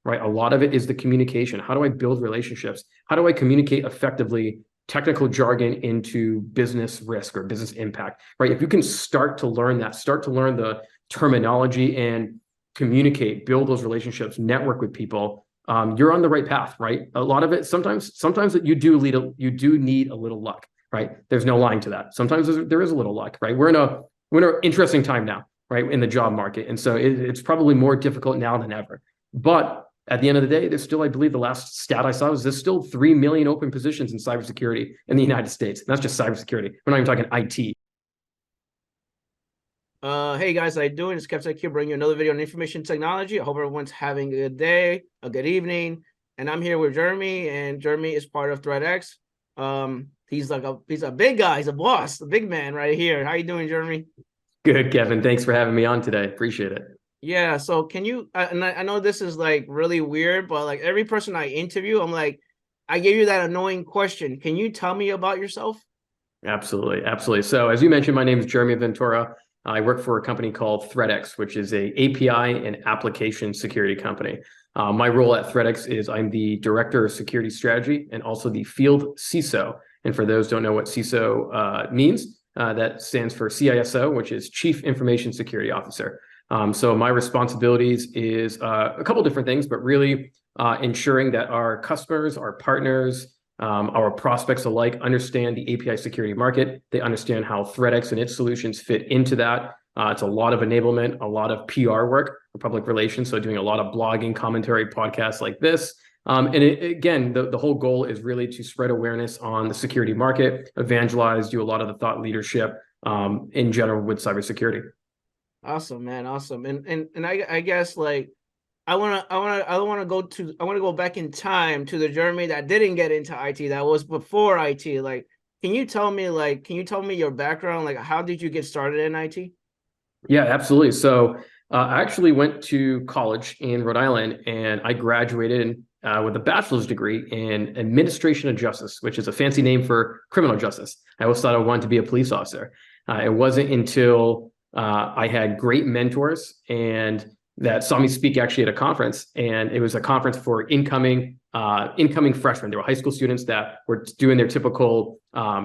right? A lot of it is the communication. How do I build relationships? How do I communicate effectively technical jargon into business risk or business impact, right? If you can start to learn that, start to learn the terminology and communicate, build those relationships, network with people, you're on the right path, right? A lot of it, sometimes you do need a little luck, right? There's no lying to that. Sometimes there is a little luck, right? We're in an interesting time now, right, in the job market, and so it's probably more difficult now than ever. But at the end of the day, there's still, I believe, the last stat I saw was there's still 3 million open positions in cybersecurity in the United States. And that's just cybersecurity. We're not even talking IT. Hey guys, how you doing? It's Kevtech here, bringing you another video on information technology. I hope everyone's having a good day, a good evening. And I'm here with Jeremy, and Jeremy is part of threatx. He's a big guy, he's a boss, a big man right here. How you doing, Jeremy? Good, Kevin. Thanks for having me on today. Appreciate it. Yeah, so can you and I know this is like really weird, but like every person I interview, I'm like, I gave you that annoying question. Can you tell me about yourself? Absolutely. Absolutely. So as you mentioned, my name is Jeremy Ventura. I work for a company called threatx, which is a API and application security company. My role at threatx is I'm the director of security strategy and also the field CISO. And for those who don't know what CISO means, that stands for CISO, which is Chief Information Security Officer. So my responsibilities is a couple different things, but really ensuring that our customers, our partners, our prospects alike understand the API security market. They understand how threatx and its solutions fit into that. It's a lot of enablement, a lot of PR work for public relations. So doing a lot of blogging, commentary, podcasts like this. Again, the whole goal is really to spread awareness on the security market, evangelize, do a lot of the thought leadership in general with cybersecurity. Awesome, man, awesome. And I guess like I want to go back in time to the Jeremy that didn't get into IT, that was before IT. Like, can you tell me your background? Like, how did you get started in IT? Yeah, absolutely. So I actually went to college in Rhode Island and I graduated with a bachelor's degree in administration of justice, which is a fancy name for criminal justice. I always thought I wanted to be a police officer. It wasn't until I had great mentors and that saw me speak actually at a conference, and it was a conference for incoming freshmen. There were high school students that were doing their typical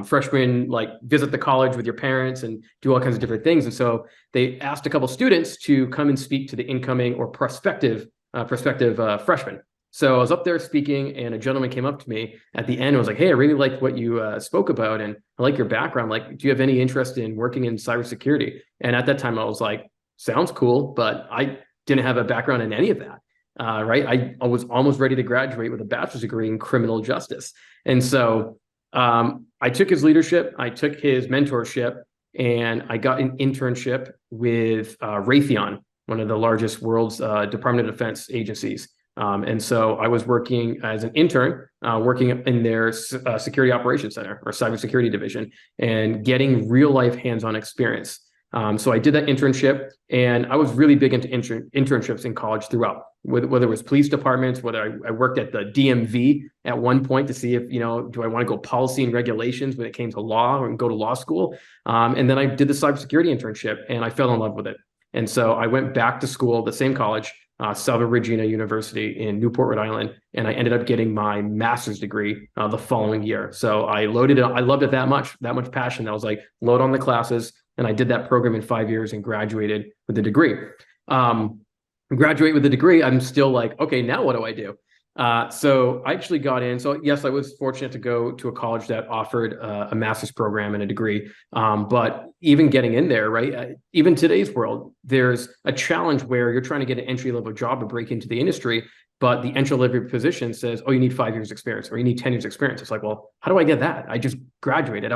freshman, like visit the college with your parents and do all kinds of different things. And so they asked a couple students to come and speak to the incoming or prospective freshmen. So I was up there speaking, and a gentleman came up to me at the end and was like, "Hey, I really liked what you spoke about, and I like your background. Like, do you have any interest in working in cybersecurity?" And at that time, I was like, "Sounds cool," but I didn't have a background in any of that. Right? I was almost ready to graduate with a bachelor's degree in criminal justice. And so I took his leadership, I took his mentorship, and I got an internship with Raytheon, one of the largest world's Department of Defense agencies. And so I was working as an intern, working in their security operations center or cybersecurity division and getting real life hands-on experience. So I did that internship, and I was really big into internships in college throughout, whether it was police departments, whether I worked at the DMV at one point to see if, do I want to go policy and regulations when it came to law or go to law school? And then I did the cybersecurity internship, and I fell in love with it. And so I went back to school, the same college, Salve Regina University in Newport, Rhode Island, and I ended up getting my master's degree the following year. So I loaded it. I loved it that much passion. I was like, load on the classes. And I did that program in 5 years and graduated with a degree. Graduate with a degree, I'm still like, okay, now what do I do? So I actually got in. So yes, I was fortunate to go to a college that offered a master's program and a degree. But even getting in there, right? Even today's world, there's a challenge where you're trying to get an entry-level job to break into the industry, but the entry-level position says, oh, you need 5 years experience or you need 10 years experience. It's like, well, how do I get that? I just graduated.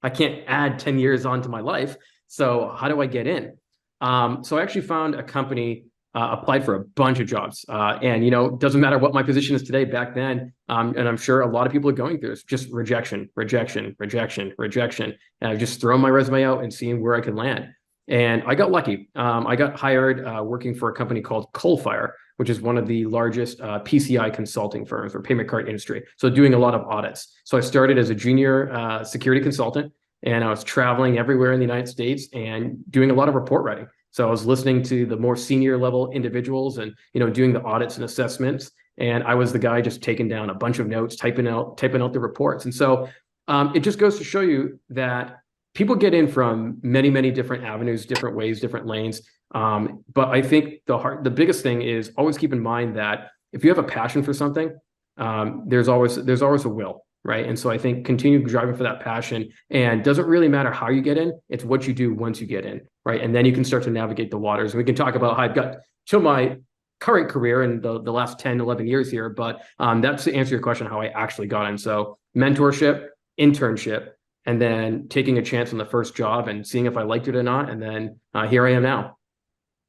I can't add 10 years onto my life. So how do I get in? So I actually found a company, applied for a bunch of jobs. And, it doesn't matter what my position is today, back then, and I'm sure a lot of people are going through this, just rejection. And I've just thrown my resume out and seeing where I can land. And I got lucky. I got hired working for a company called Coalfire, which is one of the largest PCI consulting firms or payment card industry. So doing a lot of audits. So I started as a junior security consultant, and I was traveling everywhere in the United States and doing a lot of report writing. So I was listening to the more senior level individuals and, doing the audits and assessments. And I was the guy just taking down a bunch of notes, typing out the reports. And so it just goes to show you that people get in from many, many different avenues, different ways, different lanes. But I think the biggest thing is always keep in mind that if you have a passion for something, there's always a will, right? And so I think continue driving for that passion, and doesn't really matter how you get in, it's what you do once you get in, right? And then you can start to navigate the waters. And we can talk about how I've got to my current career in the last 10, 11 years here, but that's to answer your question, how I actually got in. So mentorship, internship, and then taking a chance on the first job and seeing if I liked it or not. And then here I am now.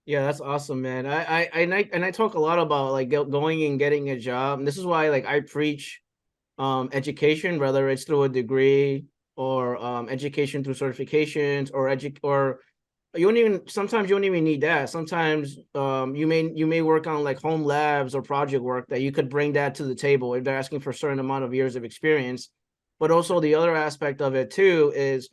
Yeah, that's awesome, man. I talk a lot about like going and getting a job. And this is why like I preach education, whether it's through a degree or education through certifications or sometimes you don't even need that. Sometimes you may work on like home labs or project work that you could bring that to the table if they're asking for a certain amount of years of experience. But also the other aspect of it too is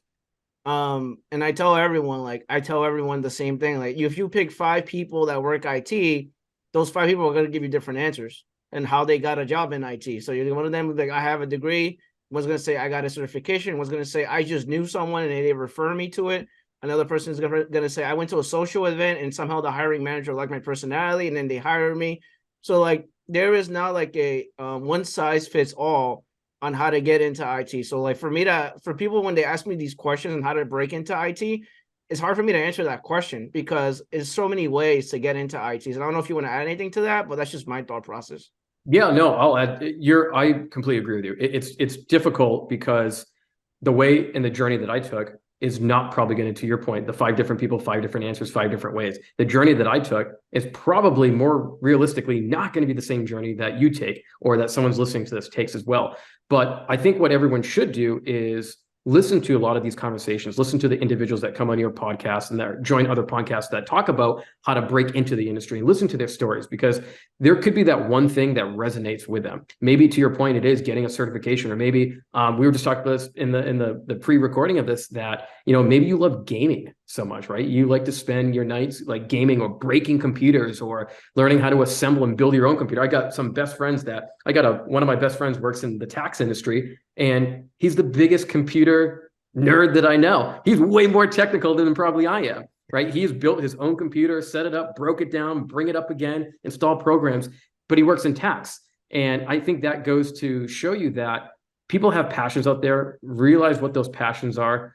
and I tell everyone the same thing. Like if you pick 5 people that work IT, those 5 people are going to give you different answers and how they got a job in IT. So you're one of them like, I have a degree. One's going to say I got a certification. One's going to say I just knew someone and they refer me to it. Another person is going to say I went to a social event and somehow the hiring manager liked my personality and then they hired me. So like there is not like a one size fits all on how to get into IT. So like for people, when they ask me these questions on how to break into IT, it's hard for me to answer that question because there's so many ways to get into IT. So I don't know if you want to add anything to that, but that's just my thought process. Yeah, no, I'll add. I completely agree with you. It's difficult because the way and the journey that I took is not probably going to your point, the 5 different people, 5 different answers, 5 different ways. The journey that I took is probably more realistically not going to be the same journey that you take or that someone's listening to this takes as well. But I think what everyone should do is listen to a lot of these conversations, listen to the individuals that come on your podcast and that join other podcasts that talk about how to break into the industry, and listen to their stories, because there could be that one thing that resonates with them. Maybe to your point, it is getting a certification, or maybe we were just talking about this in the pre-recording of this, that maybe you love gaming so much, right? You like to spend your nights like gaming or breaking computers or learning how to assemble and build your own computer. I got some best friends one of my best friends works in the tax industry, and he's the biggest computer nerd that I know. He's way more technical than probably I am, right? He's built his own computer, set it up, broke it down, bring it up again, install programs, but he works in tax. And I think that goes to show you that people have passions out there. Realize what those passions are.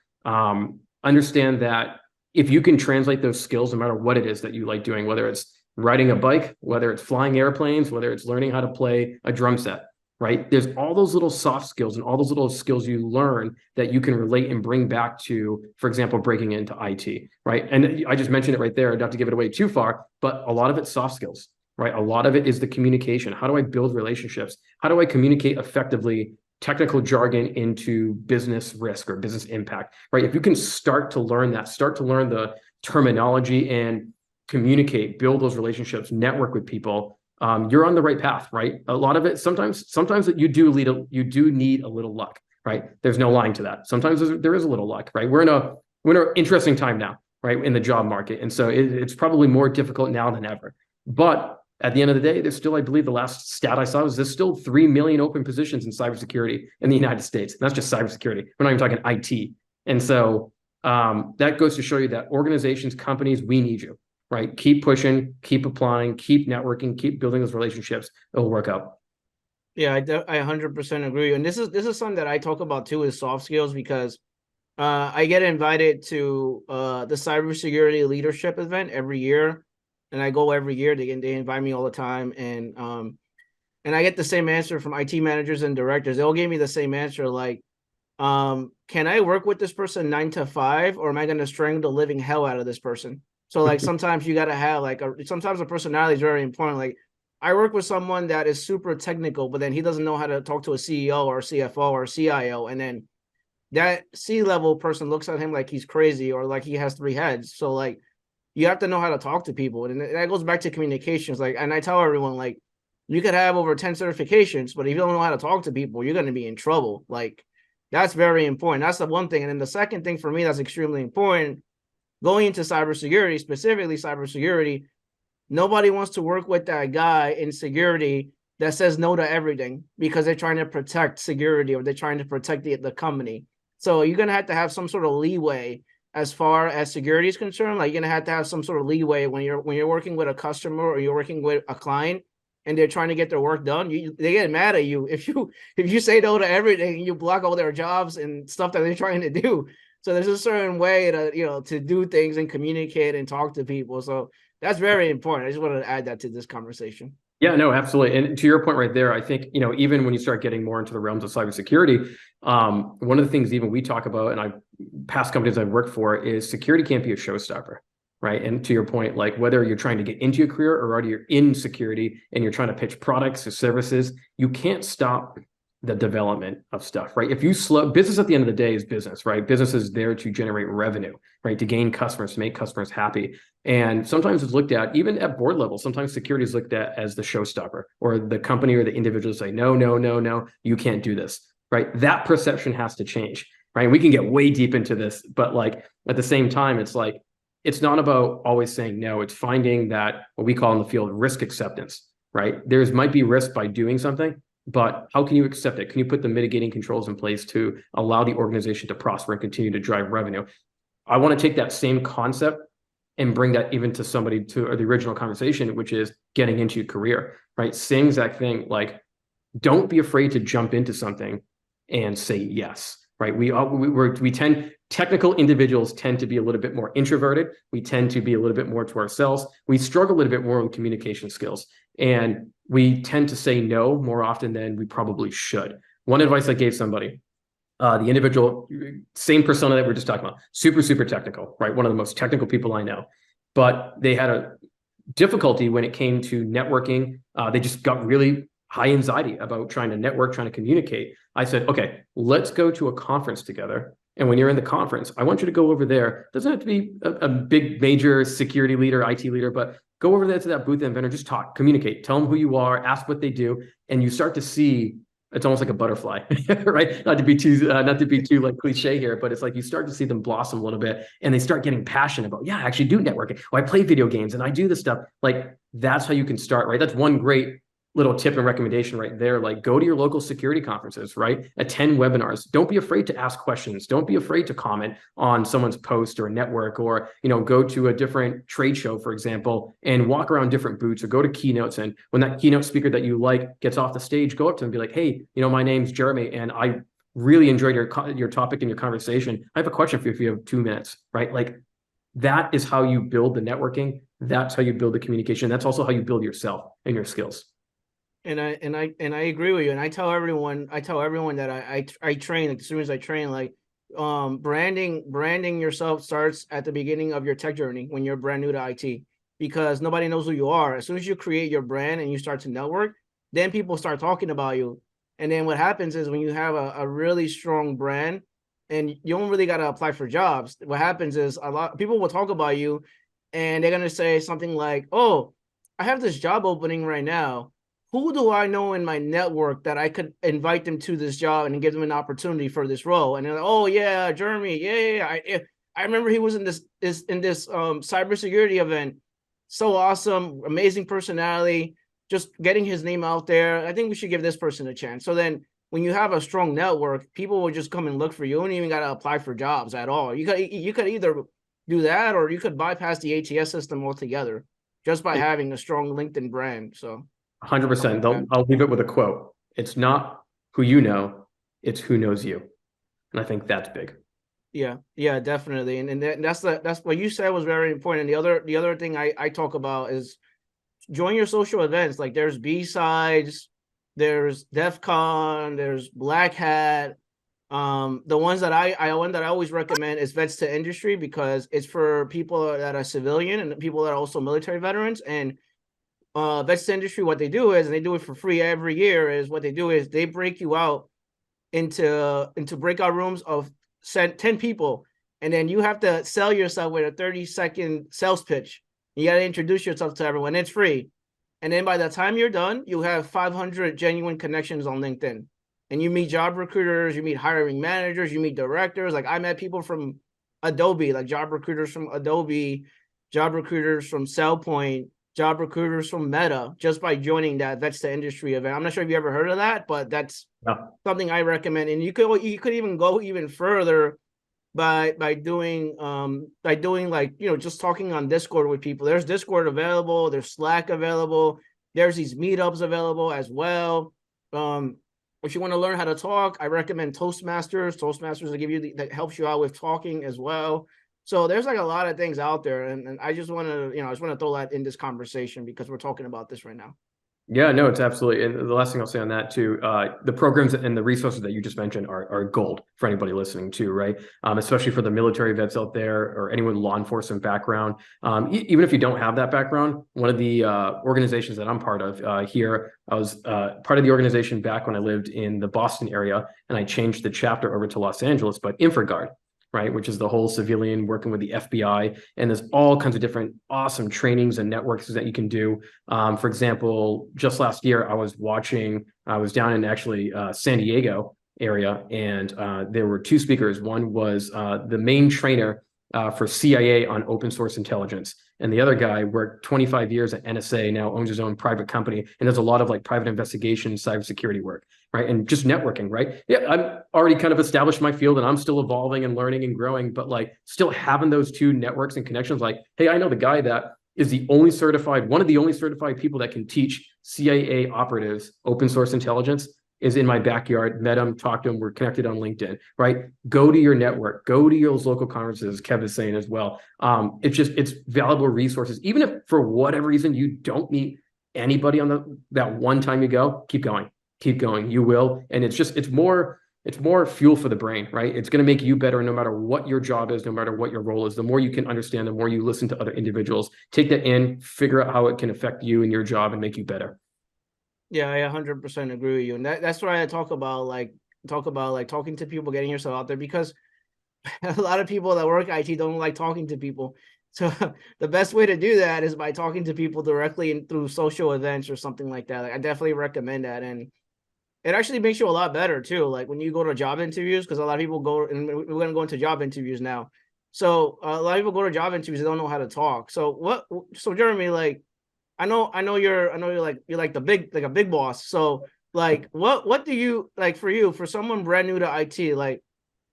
Understand that if you can translate those skills, no matter what it is that you like doing, whether it's riding a bike, whether it's flying airplanes, whether it's learning how to play a drum set, right? There's all those little soft skills and all those little skills you learn that you can relate and bring back to, for example, breaking into IT, right? And I just mentioned it right there, not to give it away too far, but a lot of it's soft skills, right? A lot of it is the communication. How do I build relationships? How do I communicate effectively technical jargon into business risk or business impact, right? If you can start to learn the terminology and communicate, build those relationships, network with people, you're on the right path, right? A lot of it, sometimes that you do need a little luck, right? There's no lying to that. Sometimes there is a little luck, right? We're in an interesting time now, right, in the job market, and so it's probably more difficult now than ever. But at the end of the day, there's still, I believe the last stat I saw was there's still 3 million open positions in cybersecurity in the United States. And that's just cybersecurity. We're not even talking IT. And so that goes to show you that organizations, companies, we need you, right? Keep pushing, keep applying, keep networking, keep building those relationships. It'll work out. Yeah, I 100% agree. And this is something that I talk about too, is soft skills, because I get invited to the cybersecurity leadership event every year. And I go every year. They invite me all the time, and I get the same answer from IT managers and directors. They all gave me the same answer, like, can I work with this person 9 to 5, or am I going to strangle the living hell out of this person? So like sometimes you got to have sometimes a personality is very important. Like I work with someone that is super technical, but then he doesn't know how to talk to a CEO or a CFO or a CIO, and then that C-level person looks at him like he's crazy or like he has 3 heads. So like, you have to know how to talk to people. And that goes back to communications. Like, and I tell everyone, like, you could have over 10 certifications, but if you don't know how to talk to people, you're going to be in trouble. Like, that's very important. That's the one thing. And then the second thing for me that's extremely important, going into cybersecurity, specifically cybersecurity, nobody wants to work with that guy in security that says no to everything because they're trying to protect security or they're trying to protect the company. So you're going to have some sort of leeway as far as security is concerned. Like, you're going to have some sort of leeway when you're working with a customer or you're working with a client and they're trying to get their work done. They get mad at you if you say no to everything and you block all their jobs and stuff that they're trying to do. So there's a certain way to do things and communicate and talk to people. So that's very important. I just wanted to add that to this conversation. Yeah, no, absolutely. And to your point right there, I think, even when you start getting more into the realms of cybersecurity, one of the things even we talk about, and past companies I've worked for, is security can't be a showstopper, right? And to your point, like whether you're trying to get into a career or already you're in security and you're trying to pitch products or services, you can't stop the development of stuff, right? If you slow business at the end of the day is business, right? Business is there to generate revenue, right? To gain customers, to make customers happy. And sometimes it's looked at, even at board level, sometimes security is looked at as the showstopper, or the company or the individual say, no, no, no, no, you can't do this, right? That perception has to change, right? And we can get way deep into this, but like at the same time, it's like, it's not about always saying no, it's finding that what we call in the field risk acceptance, right? There's might be risk by doing something, but how can you accept it? Can you put the mitigating controls in place to allow the organization to prosper and continue to drive revenue? I want to take that same concept and bring that even to somebody to the original conversation, which is getting into your career, right? Same exact thing. Like, don't be afraid to jump into something and say yes, right? Technical individuals tend to be a little bit more introverted. We tend to be a little bit more to ourselves. We struggle a little bit more with communication skills. And we tend to say no more often than we probably should. One advice I gave somebody, the individual, same persona that we are just talking about, super, super technical, right? One of the most technical people I know, but they had a difficulty when it came to networking. They just got really high anxiety about trying to network, trying to communicate. I said, okay, let's go to a conference together. And when you're in the conference, I want you to go over there. It doesn't have to be a big major security leader, IT leader, but go over there to that booth at Ventura, just talk, communicate, tell them who you are, ask what they do. And you start to see, it's almost like a butterfly, right? Not to be too like cliche here, but it's like you start to see them blossom a little bit and they start getting passionate about, yeah, I actually do networking. Oh, I play video games and I do this stuff. Like, that's how you can start, right? That's one great little tip and recommendation right there. Like, go to your local security conferences, right? Attend webinars. Don't be afraid to ask questions. Don't be afraid to comment on someone's post or network, or, go to a different trade show, for example, and walk around different booths, or go to keynotes. And when that keynote speaker that you like gets off the stage, go up to them and be like, hey, my name's Jeremy and I really enjoyed your topic and your conversation. I have a question for you if you have 2 minutes, right? Like, that is how you build the networking. That's how you build the communication. That's also how you build yourself and your skills. And I agree with you. And I tell everyone that I train, like, as soon as I train, like, branding yourself starts at the beginning of your tech journey when you're brand new to IT, because nobody knows who you are. As soon as you create your brand and you start to network, then people start talking about you. And then what happens is when you have a really strong brand and you don't really got to apply for jobs, what happens is a lot of people will talk about you and they're going to say something like, oh, I have this job opening right now. Who do I know in my network that I could invite them to this job and give them an opportunity for this role? And they're like, oh yeah, Jeremy, yeah. I remember he was in this cybersecurity event. So awesome, amazing personality, just getting his name out there. I think we should give this person a chance. So then when you have a strong network, people will just come and look for you. You don't even got to apply for jobs at all. You could either do that or you could bypass the ATS system altogether just by having a strong LinkedIn brand. So 100%. I'll leave it with a quote. It's not who you know, it's who knows you. And I think that's big. Yeah, definitely. And that's what you said was very important. And the other thing I talk about is join your social events. Like, there's bsides, there's defcon, there's blackhat. The ones that I always recommend is vets to industry, because it's for people that are civilian and people that are also military veterans. And vets to industry, what they do is, and they do it for free every year, is what they do is they break you out into breakout rooms of 10 people, and then you have to sell yourself with a 30-second sales pitch. You got to introduce yourself to everyone. It's free. And then by the time you're done, you have 500 genuine connections on LinkedIn. And you meet job recruiters, you meet hiring managers, you meet directors. Like, I met people from Adobe, like job recruiters from Adobe, job recruiters from Cellpoint, job recruiters from Meta, just by joining that's the industry event. I'm not sure if you ever heard of that, but that's something I recommend. And you could even go even further by doing like, you know, just talking on Discord with people. There's Discord available, there's Slack available, there's these meetups available as well. If you want to learn how to talk, I recommend Toastmasters. Toastmasters will give you that helps you out with talking as well. So there's like a lot of things out there, and I just want to, you know, I just want to throw that in this conversation because we're talking about this right now. Yeah, no, it's absolutely. And the last thing I'll say on that too, the programs and the resources that you just mentioned are gold for anybody listening to, right? Especially for the military vets out there or anyone with law enforcement background. Even if you don't have that background, one of the organizations that I'm part of here, I was part of the organization back when I lived in the Boston area, and I changed the chapter over to Los Angeles, but InfraGard, right, which is the whole civilian working with the FBI. And there's all kinds of different awesome trainings and networks that you can do. For example, just last year, I was down in actually San Diego area, and there were two speakers. One was the main trainer for CIA on open source intelligence. And the other guy worked 25 years at NSA, now owns his own private company, and does a lot of like private investigation, cybersecurity work, right? And just networking, right? Yeah, I'm already kind of established my field and I'm still evolving and learning and growing, but like still having those two networks and connections, like, hey, I know the guy that is one of the only certified people that can teach CIA operatives open source intelligence is in my backyard. Met him, talked to him, we're connected on LinkedIn, right? Go to your network, go to your local conferences, Kev is saying as well. It's valuable resources. Even if for whatever reason you don't meet anybody on that one time you go, keep going, you will. And it's more fuel for the brain, right? It's going to make you better no matter what your job is, no matter what your role is. The more you can understand, the more you listen to other individuals, take that in, figure out how it can affect you and your job and make you better. Yeah, I 100% agree with you. And that's why I talk about talking to people, getting yourself out there, because a lot of people that work IT don't like talking to people. So the best way to do that is by talking to people directly and through social events or something like that. Like, I definitely recommend that. And it actually makes you a lot better too. Like when you go to job interviews, because a lot of people go, and we're going to go into job interviews now. So a lot of people go to job interviews, they don't know how to talk. So Jeremy, like, I know you're like a big boss. So like, what do you like for someone brand new to IT? Like,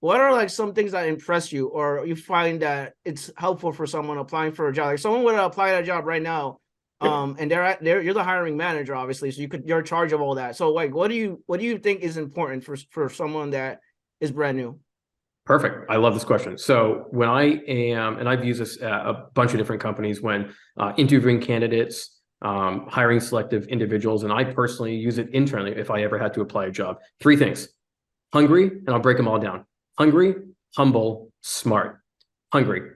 what are like some things that impress you, or you find that it's helpful for someone applying for a job? Like someone would apply to a job right now, and you're the hiring manager, obviously, so you're in charge of all that. So like, what do you think is important for someone that is brand new? Perfect. I love this question. So when and I've used this at a bunch of different companies when interviewing candidates, hiring selective individuals, and I personally use it internally if I ever had to apply a job. Three things: hungry, and I'll break them all down. Hungry, humble, smart. Hungry.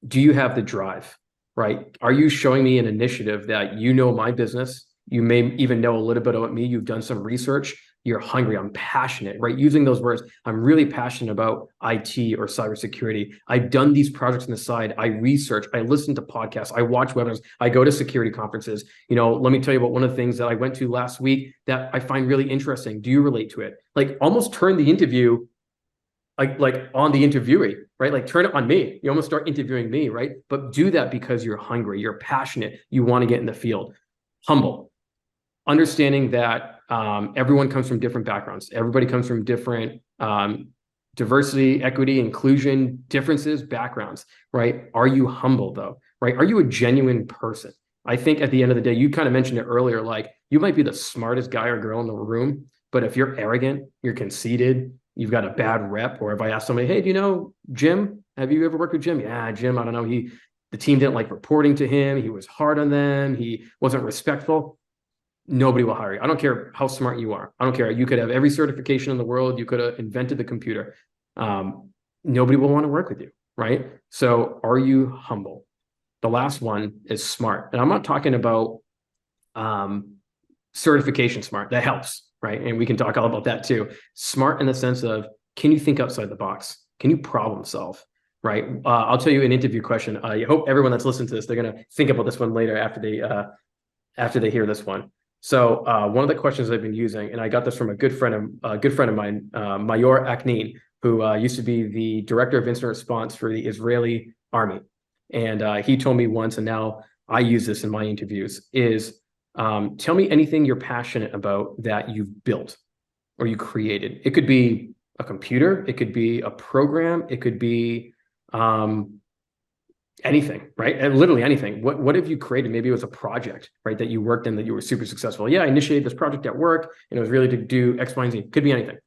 Do you have the drive, right? Are you showing me an initiative that you know my business? You may even know a little bit about me. You've done some research. You're hungry. I'm passionate, right? Using those words, I'm really passionate about IT or cybersecurity. I've done these projects on the side. I research, I listen to podcasts, I watch webinars, I go to security conferences. You know, let me tell you about one of the things that I went to last week that I find really interesting. Do you relate to it? Like almost turn the interview like on the interviewee, right? Like turn it on me. You almost start interviewing me, right? But do that because you're hungry, you're passionate, you want to get in the field. Humble. Understanding that everyone comes from different backgrounds. Everybody comes from different diversity, equity, inclusion, differences, backgrounds, right? Are you humble though, right? Are you a genuine person? I think at the end of the day, you kind of mentioned it earlier, like you might be the smartest guy or girl in the room, but if you're arrogant, you're conceited, you've got a bad rep, or if I ask somebody, hey, do you know Jim? Have you ever worked with Jim? Yeah, Jim, I don't know. The team didn't like reporting to him. He was hard on them. He wasn't respectful. Nobody will hire you. I don't care how smart you are. I don't care. You could have every certification in the world. You could have invented the computer. Nobody will want to work with you, right? So are you humble? The last one is smart. And I'm not talking about certification smart. That helps, right? And we can talk all about that too. Smart in the sense of, can you think outside the box? Can you problem solve? Right. I'll tell you an interview question. I hope everyone that's listening to this, they're going to think about this one later after they hear this one. So one of the questions I've been using, and I got this from a good friend of mine, Mayor Aknin. who used to be the director of incident response for the Israeli army. And he told me once, and now I use this in my interviews, is tell me anything you're passionate about that you've built or you created. It could be a computer, it could be a program, it could be anything, right? And literally anything. What have you created? Maybe it was a project, right, that you worked in that you were super successful. Yeah, I initiated this project at work and it was really to do X, Y, and Z. Could be anything.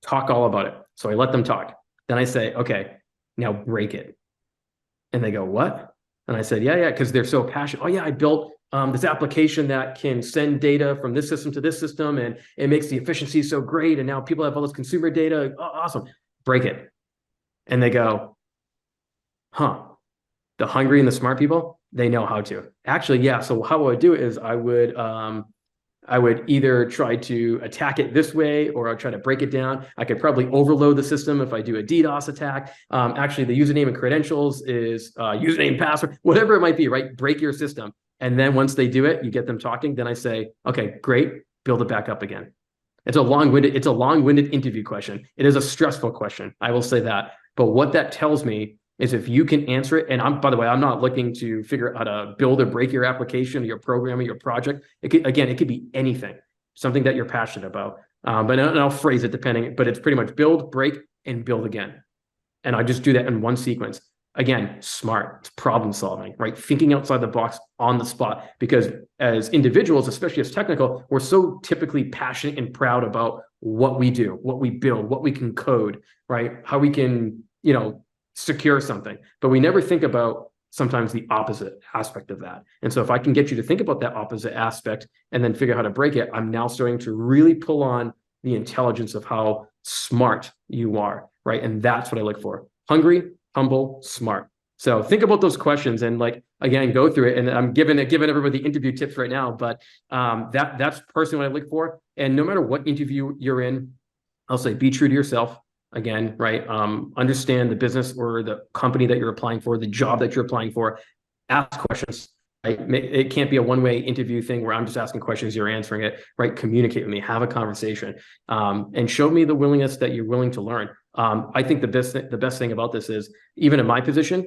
Talk all about it. So I let them talk. Then I say, okay, now break it. And they go, what? And I said, yeah, because they're so passionate. Oh yeah, I built this application that can send data from this system to this system, and it makes the efficiency so great. And now people have all this consumer data. Oh, awesome. Break it. And they go, huh. The hungry and the smart people, they know how to. Actually, yeah. So how I would do it is I would either try to attack it this way, or I'd try to break it down. I could probably overload the system if I do a DDoS attack. Actually, the username and credentials is username, password, whatever it might be, right? Break your system. And then once they do it, you get them talking. Then I say, okay, great, build it back up again. It's a long-winded interview question. It is a stressful question, I will say that. But what that tells me is if you can answer it, and by the way, I'm not looking to figure out how to build or break your application, or your program, or your project. It could be anything, something that you're passionate about. But I'll phrase it depending, but it's pretty much build, break, and build again. And I just do that in one sequence. Again, smart, it's problem solving, right? Thinking outside the box on the spot, because as individuals, especially as technical, we're so typically passionate and proud about what we do, what we build, what we can code, right? How we can, secure something, but we never think about sometimes the opposite aspect of that. And so if I can get you to think about that opposite aspect and then figure out how to break it, I'm now starting to really pull on the intelligence of how smart you are, right? And that's what I look for. Hungry, humble, smart. So think about those questions and again, go through it. And I'm giving everybody interview tips right now, but that's personally what I look for. And no matter what interview you're in, I'll say, be true to yourself. Again, right? Understand the business or the company that you're applying for, the job that you're applying for. Ask questions. Right? It can't be a one-way interview thing where I'm just asking questions, you're answering it. Right? Communicate with me, have a conversation, and show me the willingness that you're willing to learn. I think the best thing about this is, even in my position,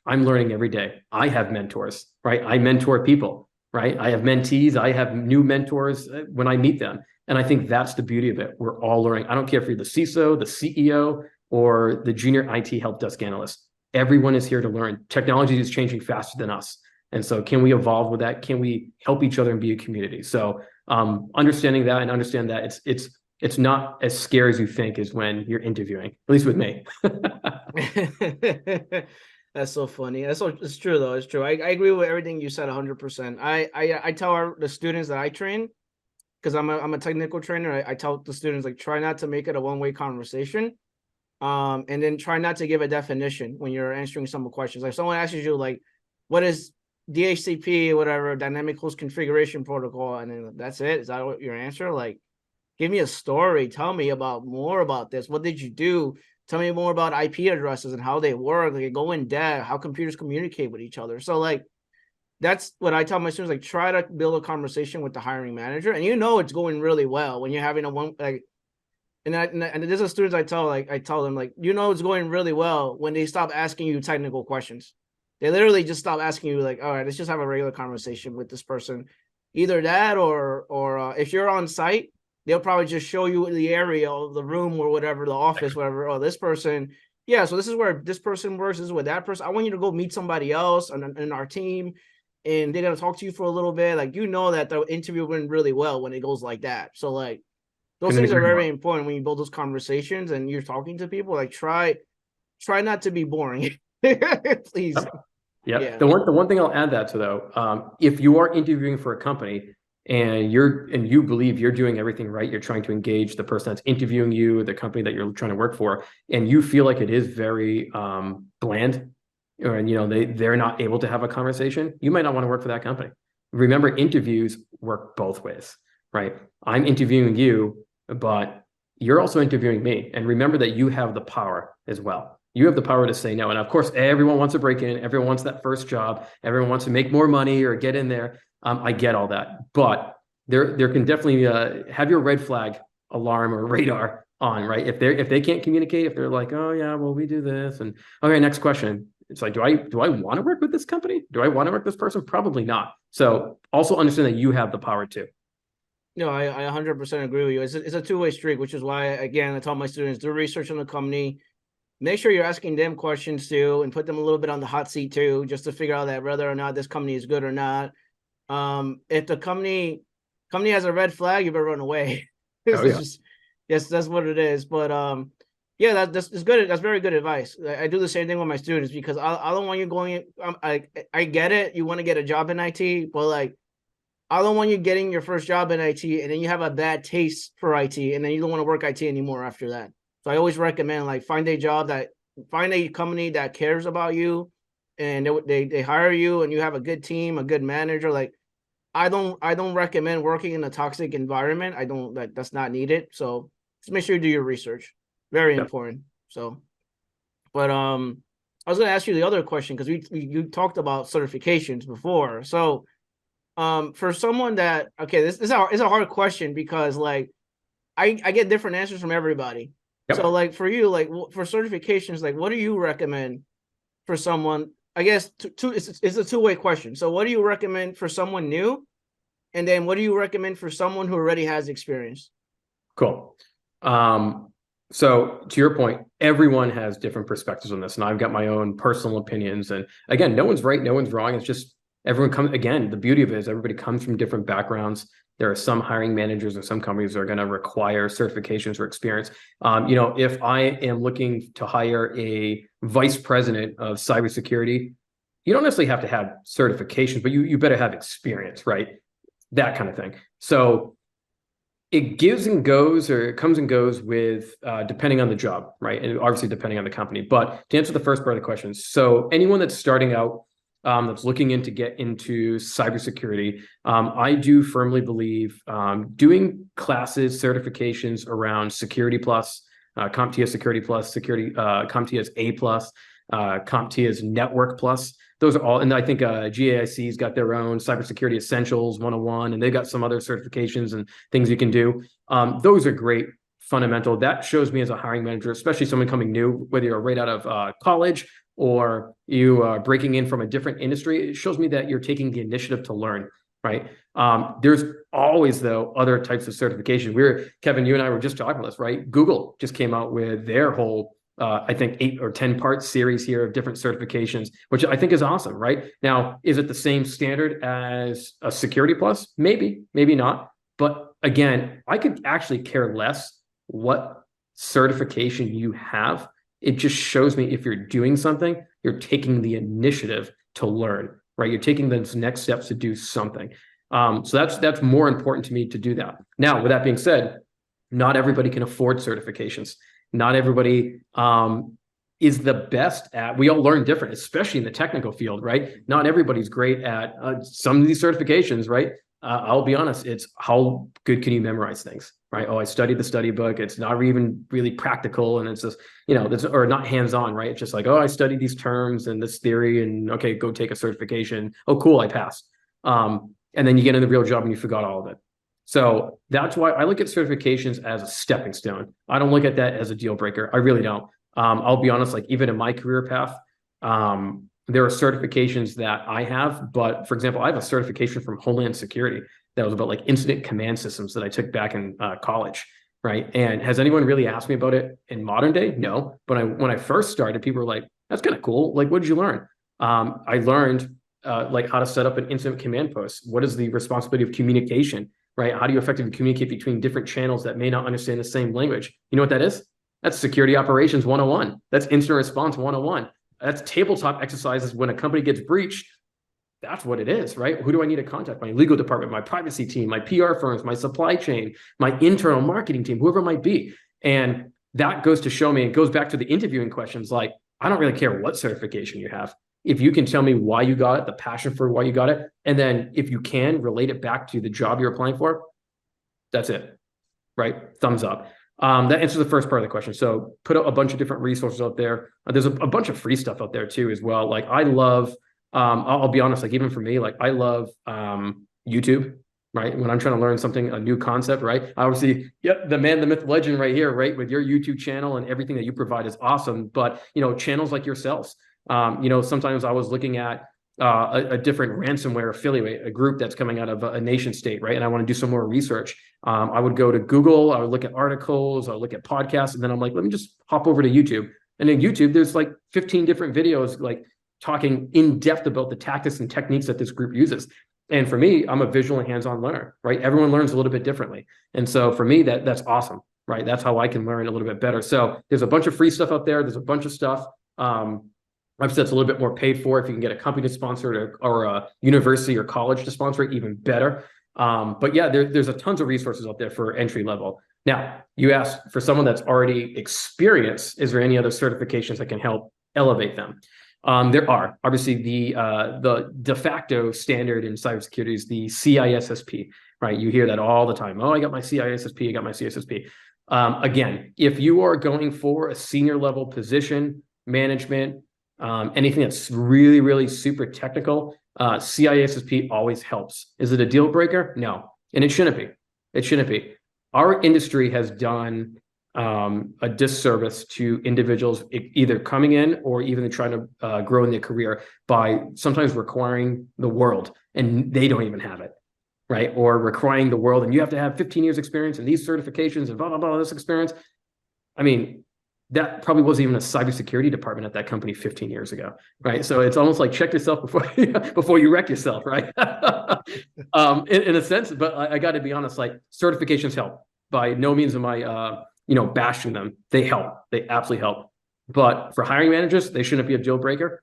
I'm learning every day. I have mentors, right? I mentor people, right? I have mentees. I have new mentors when I meet them. And I think that's the beauty of it. We're all learning. I don't care if you're the CISO, the CEO, or the junior IT help desk analyst. Everyone is here to learn. Technology is changing faster than us. And so can we evolve with that? Can we help each other and be a community? So understanding that and understand that it's not as scary as you think is when you're interviewing, at least with me. That's so funny. It's true though. It's true. I agree with everything you said 100%. I tell the students that I train, because I'm a technical trainer, I tell the students, try not to make it a one-way conversation. And then try not to give a definition when you're answering some questions. Like someone asks you, what is DHCP, whatever, dynamic host configuration protocol, and then that's it. Is that what your answer? Give me a story. Tell me more about this. What did you do? Tell me more about IP addresses and how they work. Go in depth, how computers communicate with each other. So that's what I tell my students, try to build a conversation with the hiring manager, and it's going really well when you're having a one, and there's a students I tell them, it's going really well when they stop asking you technical questions. They literally just stop asking you, all right, let's just have a regular conversation with this person. Either that or if you're on site, they'll probably just show you the area of the room or whatever, the office, whatever. Oh, this person, yeah, so this is where this person works, this is where that person, I want you to go meet somebody else in our team, and they're going to talk to you for a little bit. That the interview went really well when it goes like that. So those things are very important when you build those conversations and you're talking to people. Try not to be boring. Please. Yeah. The one thing I'll add that to, though, if you are interviewing for a company and you believe you're doing everything right, you're trying to engage the person that's interviewing you, the company that you're trying to work for, and you feel like it is very bland, and they're not able to have a conversation, you might not want to work for that company. Remember, interviews work both ways, right? I'm interviewing you, but you're also interviewing me. And remember that you have the power as well. You have the power to say no. And of course, everyone wants to break in. Everyone wants that first job. Everyone wants to make more money or get in there. I get all that. But there can definitely have your red flag alarm or radar on, right? If they can't communicate, if they're like, oh yeah, well, we do this, and okay, next question. It's like, do I want to work with this company? Do I want to work with this person? Probably not. So also understand that you have the power too. No, I 100% agree with you. It's a two-way street, which is why, again, I tell my students, do research on the company. Make sure you're asking them questions too, and put them a little bit on the hot seat too, just to figure out that whether or not this company is good or not. If the company has a red flag, you better run away. Oh yeah. Just, yes, that's what it is. But yeah, that's good. That's very good advice. I do the same thing with my students because I don't want you going. I get it. You want to get a job in IT, but like I don't want you getting your first job in IT and then you have a bad taste for IT and then you don't want to work IT anymore after that. So I always recommend like find a company that cares about you and they hire you and you have a good team, a good manager. Like I don't recommend working in a toxic environment. That's not needed. So just make sure you do your research. Very Yeah. important. So, but I was gonna ask you the other question because you talked about certifications before. So for someone that okay, this is a hard question because like I get different answers from everybody. Yep. So like for you, like for certifications, like what do you recommend for someone? I guess it's a two-way question. So what do you recommend for someone new? And then what do you recommend for someone who already has experience? Cool. So to your point, everyone has different perspectives on this, and I've got my own personal opinions. And again, no one's right, no one's wrong. It's just everyone comes, again, the beauty of it is everybody comes from different backgrounds. There are some hiring managers or some companies that are going to require certifications or experience. If I am looking to hire a vice president of cybersecurity, you don't necessarily have to have certifications, but you better have experience, right? That kind of thing. So it gives and goes, or it comes and goes with depending on the job, right? And obviously depending on the company. But to answer the first part of the question, so anyone that's starting out, that's looking to get into cybersecurity, I do firmly believe doing classes, certifications around Security Plus, CompTIA Security Plus, CompTIA's A Plus, CompTIA's Network Plus. Those are all, and I think GAIC's got their own Cybersecurity Essentials 101, and they've got some other certifications and things you can do. Those are great, fundamental. That shows me as a hiring manager, especially someone coming new, whether you're right out of college or you are breaking in from a different industry, it shows me that you're taking the initiative to learn, right? There's always, though, other types of certification. Kevin, you and I were just talking about this, right? Google just came out with their whole I think 8 or 10 part series here of different certifications, which I think is awesome, right? Now, is it the same standard as a Security Plus? Maybe, maybe not. But again, I could actually care less what certification you have. It just shows me if you're doing something, you're taking the initiative to learn, right? You're taking those next steps to do something. So that's more important to me to do that. Now, with that being said, not everybody can afford certifications. Not everybody is the best at, we all learn different, especially in the technical field, right? Not everybody's great at some of these certifications, right? I'll be honest, it's how good can you memorize things, right? Oh, I studied the study book. It's not even really practical. And it's just, or not hands-on, right? It's just like, oh, I studied these terms and this theory and okay, go take a certification. Oh, cool, I passed. And then you get in the real job and you forgot all of it. So that's why I look at certifications as a stepping stone. I don't look at that as a deal breaker. I really don't. I'll be honest, like even in my career path, there are certifications that I have, but for example, I have a certification from Homeland Security that was about like incident command systems that I took back in college, right? And has anyone really asked me about it in modern day? No. But when I first started, people were like, that's kind of cool. Like, what did you learn? I learned like how to set up an incident command post. What is the responsibility of communication? Right? How do you effectively communicate between different channels that may not understand the same language? You know what that is? That's security operations 101. That's incident response 101. That's tabletop exercises when a company gets breached. That's what it is, right? Who do I need to contact? My legal department, my privacy team, my PR firms, my supply chain, my internal marketing team, whoever it might be. And that goes to show me, it goes back to the interviewing questions. Like, I don't really care what certification you have. If you can tell me why you got it, the passion for why you got it, and then if you can relate it back to the job you're applying for, that's it, right? Thumbs up. That answers the first part of the question. So put a bunch of different resources out there. There's a bunch of free stuff out there too as well. Like I love, I'll be honest, like even for me, like I love YouTube. right? When I'm trying to learn something, a new concept, right? Obviously, yep, the man, the myth, legend right here, right? With your YouTube channel and everything that you provide is awesome. But, channels like yourselves, sometimes I was looking at a different ransomware affiliate, a group that's coming out of a nation state, right? And I want to do some more research. I would go to Google, I would look at articles, I would look at podcasts, and then I'm like, let me just hop over to YouTube. And in YouTube, there's like 15 different videos, like talking in depth about the tactics and techniques that this group uses. And for me, I'm a visual and hands-on learner, right? Everyone learns a little bit differently. And so for me, that's awesome, right? That's how I can learn a little bit better. So there's a bunch of free stuff out there. There's a bunch of stuff. I've said it's a little bit more paid for. If you can get a company to sponsor it or a university or college to sponsor it, even better. But yeah, there's a tons of resources out there for entry level. Now, you asked for someone that's already experienced, is there any other certifications that can help elevate them? There are. Obviously the de facto standard in cybersecurity is the CISSP, right? You hear that all the time. Oh, I got my CISSP, I got my CISSP. Again, if you are going for a senior level position, management, anything that's really, really super technical, CISSP always helps. Is it a deal breaker? No, and it shouldn't be. It shouldn't be. Our industry has done a disservice to individuals either coming in or even trying to grow in their career by sometimes requiring the world, and they don't even have it, right? Or requiring the world, and you have to have 15 years experience and these certifications and blah, blah, blah, this experience. I mean, that probably wasn't even a cybersecurity department at that company 15 years ago, right? So it's almost like check yourself before you wreck yourself, right? In a sense, but I got to be honest, like certifications help. By no means am I bashing them. They help. They absolutely help. But for hiring managers, they shouldn't be a deal breaker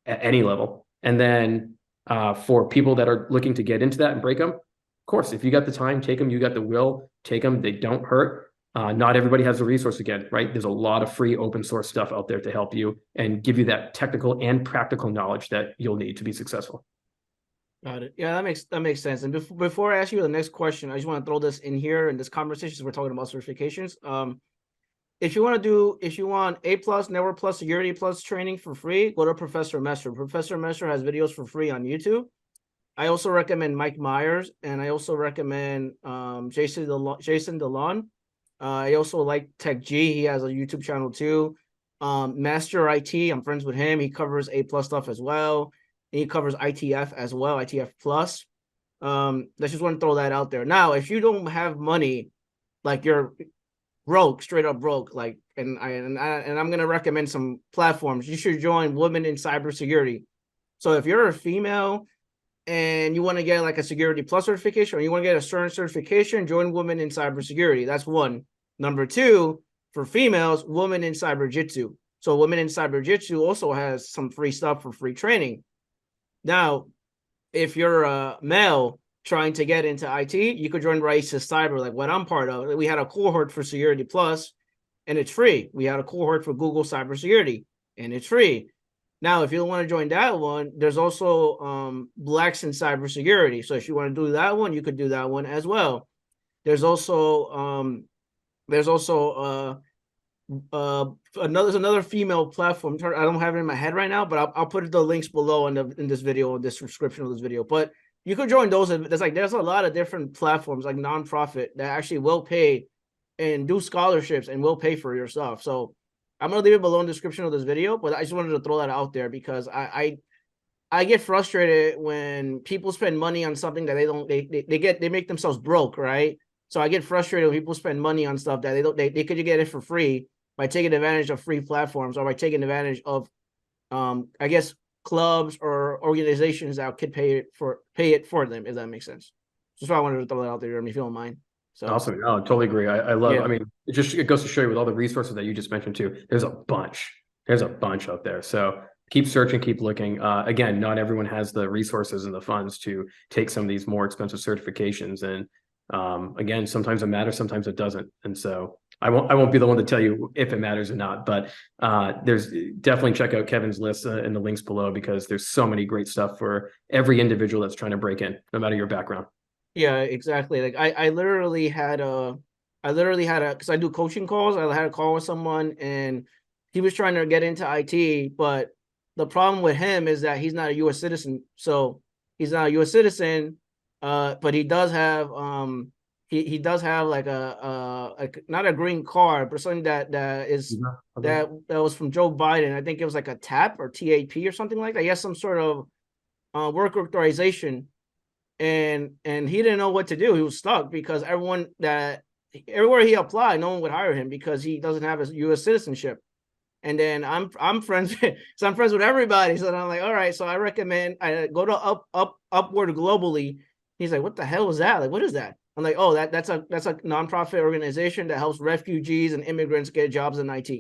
at any level. And then for people that are looking to get into that and break them, of course, if you got the time, take them. You got the will, take them. They don't hurt. Not everybody has the resource again, right? There's a lot of free open source stuff out there to help you and give you that technical and practical knowledge that you'll need to be successful. Got it. Yeah, that makes sense. And before I ask you the next question, I just want to throw this in here in this conversation. So we're talking about certifications. If you want A plus, Network plus, Security plus training for free, go to Professor Messer. Professor Messer has videos for free on YouTube. I also recommend Mike Myers, and I also recommend Jason DeLon. I also like Tech G. He has a YouTube channel too. Master IT, I'm friends with him. He covers A plus stuff as well. And he covers ITF as well, ITF plus. I just want to throw that out there. Now, if you don't have money, like you're broke, straight up broke, like, and I'm gonna recommend some platforms. You should join Women in Cybersecurity. So if you're a female and you want to get like a Security Plus certification, or you want to get a certain certification, join Women in Cybersecurity. That's one. Number two, for females, Women in Cyberjutsu. So Women in Cyberjutsu also has some free stuff for free training. Now, if you're a male trying to get into IT, you could join raicescyber, like what I'm part of. We had a cohort for Security Plus, and it's free. We had a cohort for Google Cybersecurity, and it's free. Now, if you don't want to join that one, there's also Blacks in Cybersecurity. So if you want to do that one, you could do that one as well. There's also another female platform. I don't have it in my head right now, but I'll put the links below in this video, in the description of this video. But you could join those. There's a lot of different platforms, like nonprofit, that actually will pay and do scholarships and will pay for your stuff. So I'm gonna leave it below in the description of this video, but I just wanted to throw that out there because I get frustrated when people spend money on something that they make themselves broke, right? So I get frustrated when people spend money on stuff that they could get it for free by taking advantage of free platforms, or by taking advantage of I guess clubs or organizations that could pay it for them, if that makes sense. Just why I wanted to throw that out there, if you don't mind. So awesome. No, totally agree. I love, yeah. I mean, it goes to show you with all the resources that you just mentioned too, there's a bunch out there. So keep searching, keep looking. Again, not everyone has the resources and the funds to take some of these more expensive certifications. And again, sometimes it matters, sometimes it doesn't. And so I won't be the one to tell you if it matters or not, but there's definitely check out Kevin's list in the links below, because there's so many great stuff for every individual that's trying to break in, no matter your background. Yeah, exactly. Like I literally had because I do coaching calls. I had a call with someone, and he was trying to get into IT, but the problem with him is that he's not a U.S. citizen. So he's not a U.S. citizen. but he does have he does have like a not a green card, but something that is Okay. that was from Joe Biden. I think it was like a TAP or TAP or something like that. He has some sort of work authorization, and he didn't know what to do. He was stuck because everywhere he applied, no one would hire him because he doesn't have a U.S. citizenship. And then I'm friends so I'm friends with everybody. So I'm like, all right, so I recommend I go to Upward Globally. He's like, what the hell is that? Like, what is that? I'm like, oh, that's a nonprofit organization that helps refugees and immigrants get jobs in IT.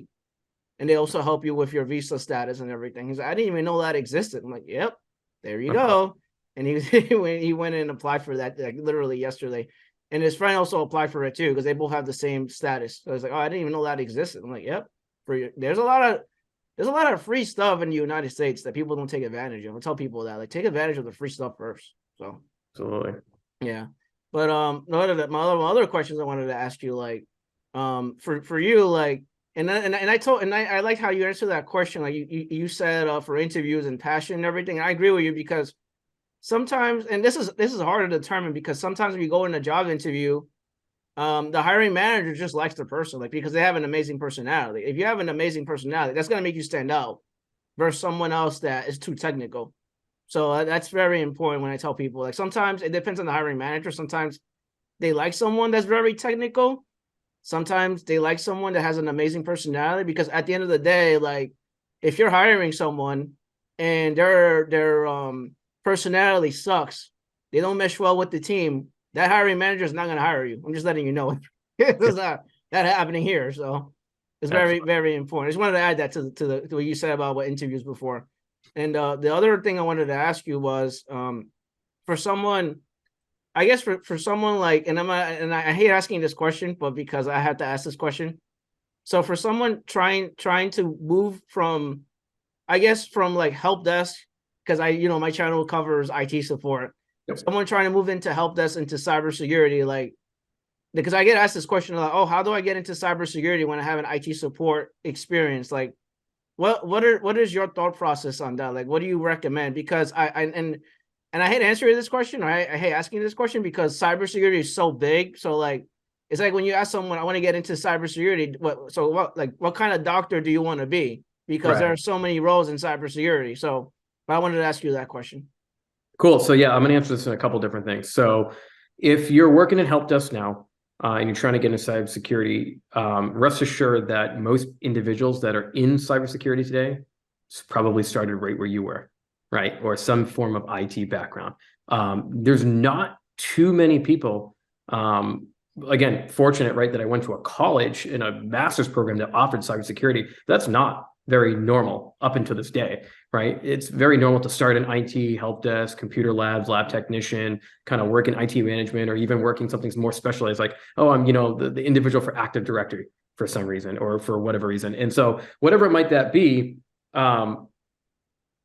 And they also help you with your visa status and everything. He's like, I didn't even know that existed. I'm like, yep, there you go. And he went and applied for that like literally yesterday. And his friend also applied for it too, because they both have the same status. So I was like, oh, I didn't even know that existed. I'm like, yep. There's a lot of free stuff in the United States that people don't take advantage of. I tell people that, like, take advantage of the free stuff first. So Absolutely. yeah. But my other questions I wanted to ask you, like, for you, like, I like how you answered that question. Like you said for interviews and passion and everything. And I agree with you because sometimes, and this is hard to determine because sometimes when you go in a job interview, the hiring manager just likes the person, like, because they have an amazing personality. If you have an amazing personality, that's going to make you stand out versus someone else that is too technical. So that's very important when I tell people, like, sometimes it depends on the hiring manager. Sometimes they like someone that's very technical. Sometimes they like someone that has an amazing personality, because at the end of the day, like, if you're hiring someone and their personality sucks, they don't mesh well with the team, that hiring manager is not going to hire you. I'm just letting you know. It's not that happening here. So it's very, Excellent. very important. I just wanted to add that to what you said about what interviews before. And the other thing I wanted to ask you was, for someone, I guess for someone like, and I hate asking this question, but because I have to ask this question. So for someone trying to move from, I guess, from like help desk, because my channel covers IT support. Yep. Someone trying to move into help desk into cybersecurity, like, because I get asked this question like, oh, how do I get into cybersecurity when I have an IT support experience? Like, what is your thought process on that? Like, what do you recommend? Because I hate answering this question, or I hate asking this question, because cybersecurity is so big. So like, it's like when you ask someone, I want to get into cybersecurity, what kind of doctor do you want to be? Because there Right. are so many roles in cybersecurity. So I wanted to ask you that question. Cool. So yeah, I'm going to answer this in a couple different things. So if you're working at help desk now and you're trying to get into cybersecurity, rest assured that most individuals that are in cybersecurity today probably started right where you were, right? Or some form of IT background. There's not too many people, again, fortunate, right, that I went to a college in a master's program that offered cybersecurity. That's not very normal up until this day, right? It's very normal to start in IT, help desk, computer labs, lab technician, kind of work in IT management, or even working something more specialized, like, oh, I'm, the individual for Active Directory for some reason, or for whatever reason. And so whatever it might that be,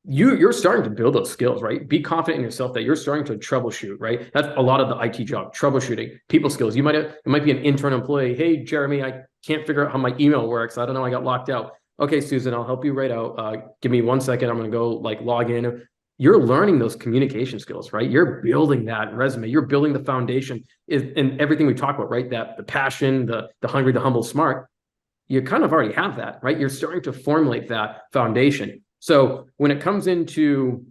you're starting to build those skills, right? Be confident in yourself that you're starting to troubleshoot, right? That's a lot of the IT job, troubleshooting, people skills. It might be an intern employee. Hey, Jeremy, I can't figure out how my email works. I don't know. I got locked out. Okay, Susan, I'll help you right out. Give me 1 second. I'm going to go like log in. You're learning those communication skills, right? You're building that resume. You're building the foundation in everything we talk about, right? That the passion, the hungry, the humble, smart. You kind of already have that, right? You're starting to formulate that foundation. So when it comes into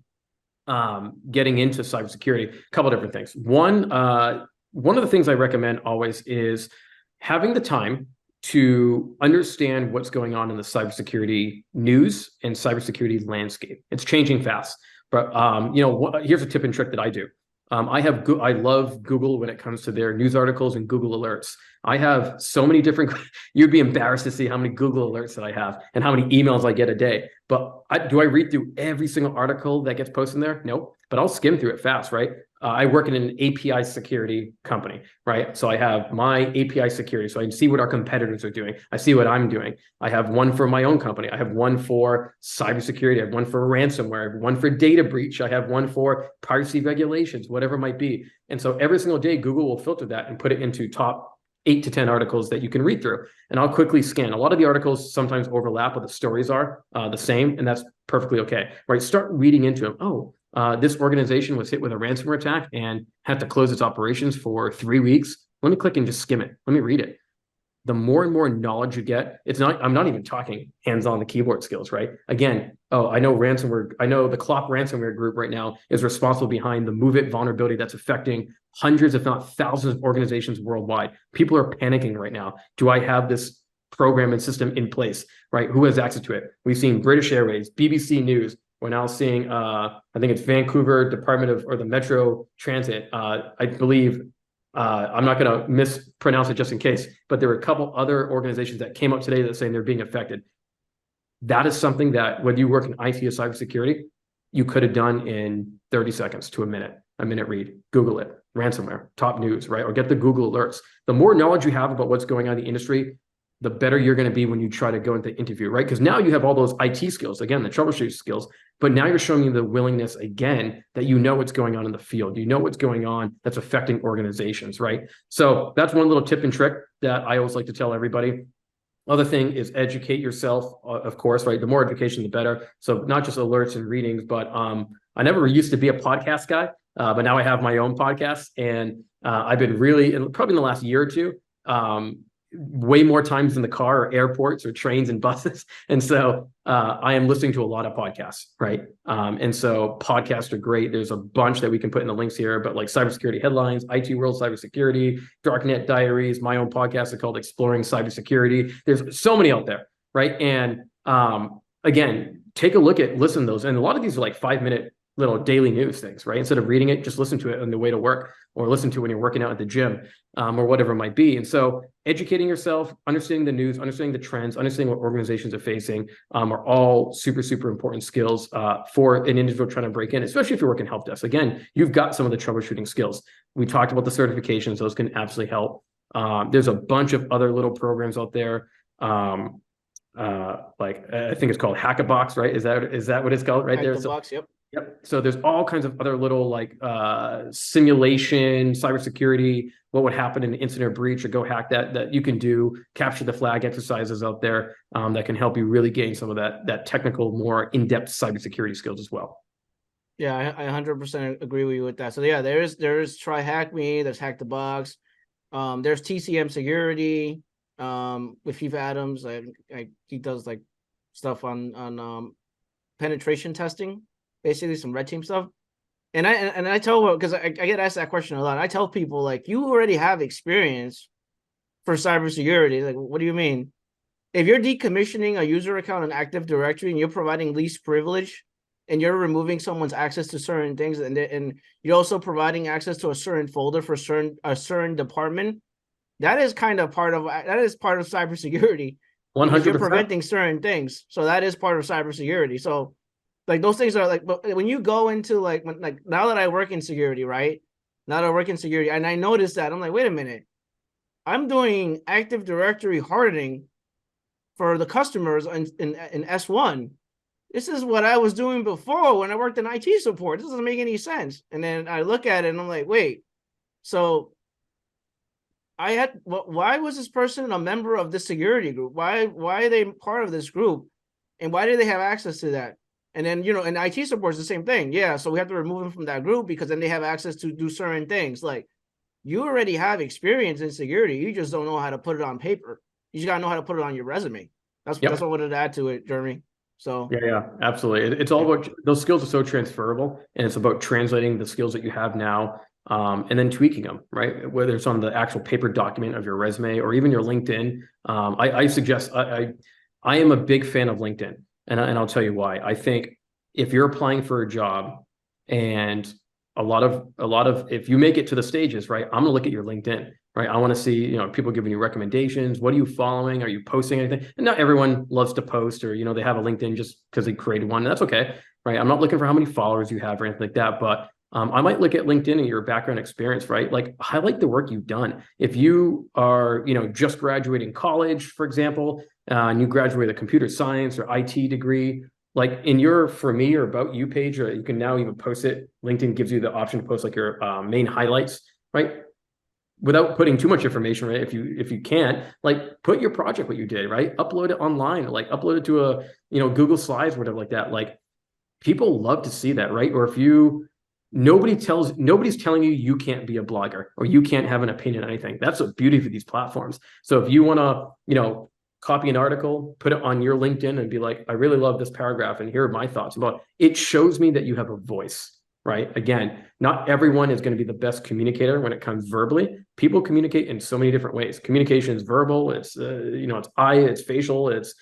getting into cybersecurity, a couple of different things. One of the things I recommend always is having the time to understand what's going on in the cybersecurity news and cybersecurity landscape. It's changing fast. But here's a tip and trick that I do. I love Google when it comes to their news articles and Google alerts. I have so many different. You'd be embarrassed to see how many Google alerts that I have and how many emails I get a day. But do I read through every single article that gets posted there? Nope. But I'll skim through it fast, right? I work in an API security company, right? So I have my API security. So I see what our competitors are doing. I see what I'm doing. I have one for my own company. I have one for cybersecurity. I have one for ransomware. I have one for data breach. I have one for privacy regulations, whatever it might be. And so every single day, Google will filter that and put it into top 8 to 10 articles that you can read through. And I'll quickly scan. A lot of the articles sometimes overlap, but the stories are the same. And that's perfectly okay, right? Start reading into them. Oh, this organization was hit with a ransomware attack and had to close its operations for 3 weeks. Let me click and just skim it. Let me read it. The more and more knowledge you get, I'm not even talking hands-on the keyboard skills, right? Again, I know the Clop ransomware group right now is responsible behind the MoveIt vulnerability that's affecting hundreds, if not thousands of organizations worldwide. People are panicking right now. Do I have this program and system in place, right? Who has access to it? We've seen British Airways, BBC News. We're now seeing, I think it's Vancouver Department of, or the Metro Transit, I believe, I'm not going to mispronounce it just in case, but there were a couple other organizations that came up today that saying they're being affected. That is something that whether you work in IT or cybersecurity, you could have done in 30 seconds to a minute read. Google it, ransomware, top news, right? Or get the Google alerts. The more knowledge you have about what's going on in the industry, the better you're going to be when you try to go into the interview, right? Because now you have all those IT skills, again, the troubleshooting skills, but now you're showing me the willingness again that you know what's going on in the field. You know what's going on that's affecting organizations, right? So that's one little tip and trick that I always like to tell everybody. Other thing is educate yourself, of course, right? The more education, the better. So not just alerts and readings, but I never used to be a podcast guy, but now I have my own podcast, and I've been really, probably in the last year or two, way more times in the car or airports or trains and buses. And so I am listening to a lot of podcasts, right? And so podcasts are great. There's a bunch that we can put in the links here, but like cybersecurity headlines, IT world cybersecurity, darknet diaries, my own podcast is called Exploring Cybersecurity. There's so many out there, right? And again, take a look at, listen to those. And a lot of these are like 5-minute little daily news things, right? Instead of reading it, just listen to it on the way to work, or listen to it when you're working out at the gym, or whatever it might be. And so educating yourself, understanding the news, understanding the trends, understanding what organizations are facing, are all super, super important skills for an individual trying to break in, especially if you're working help desk. Again, you've got some of the troubleshooting skills. We talked about the certifications. Those can absolutely help. There's a bunch of other little programs out there. Like I think it's called Hackabox, right? Is that what it's called right there? Hackabox, yep. Yep. So there's all kinds of other little like simulation, cybersecurity, what would happen in an incident or breach, or go hack that you can do, capture the flag exercises out there that can help you really gain some of that technical, more in-depth cybersecurity skills as well. Yeah, I 100% agree with you with that. So yeah, there's Try Hack Me, there's Hack the Box, there's TCM Security, with Heath Adams. He does like stuff on penetration testing. Basically some red team stuff. And I tell, because I get asked that question a lot. I tell people, like, you already have experience for cybersecurity. Like, what do you mean? If you're decommissioning a user account in Active Directory and you're providing least privilege and you're removing someone's access to certain things, and you're also providing access to a certain folder for a certain department, that is part of cybersecurity. 100%. You're preventing certain things. So that is part of cybersecurity. So like those things are like, but when you go into now that I work in security, right? Now that I work in security, and I noticed that, I'm like, wait a minute, I'm doing Active Directory hardening for the customers in S1. This is what I was doing before when I worked in IT support. This doesn't make any sense. And then I look at it and I'm like, wait, so why was this person a member of this security group? Why are they part of this group? And why do they have access to that? And then, and IT support is the same thing. Yeah, so we have to remove them from that group because then they have access to do certain things. Like, you already have experience in security. You just don't know how to put it on paper. You just got to know how to put it on your resume. That's what I wanted to add to it, Jeremy. So yeah, absolutely. It's all about, those skills are so transferable, and it's about translating the skills that you have now and then tweaking them, right? Whether it's on the actual paper document of your resume or even your LinkedIn. I suggest, I am a big fan of LinkedIn. And I'll tell you why. I think if you're applying for a job, and a lot of if you make it to the stages, right, I'm gonna look at your LinkedIn, right? I want to see, people giving you recommendations. What are you following? Are you posting anything? And not everyone loves to post, or they have a LinkedIn just because they created one. And that's okay, right? I'm not looking for how many followers you have or anything like that, but I might look at LinkedIn and your background experience, right? Like, highlight the work you've done. If you are, just graduating college, for example, and you graduate a computer science or IT degree, like in your For Me or About You page, or you can now even post it. LinkedIn gives you the option to post like your main highlights, right? Without putting too much information, right? If you can't, like, put your project, what you did, right? Upload it online, like upload it to a, Google Slides, whatever like that. Like, people love to see that, right? Or if nobody's telling you you can't be a blogger or you can't have an opinion on anything. That's the beauty of these platforms. So if you want to, copy an article, put it on your LinkedIn and be like, I really love this paragraph and here are my thoughts about it. It shows me that you have a voice, right? Again, not everyone is going to be the best communicator when it comes verbally. People communicate in so many different ways. Communication is verbal. It's, it's eye, it's facial. It's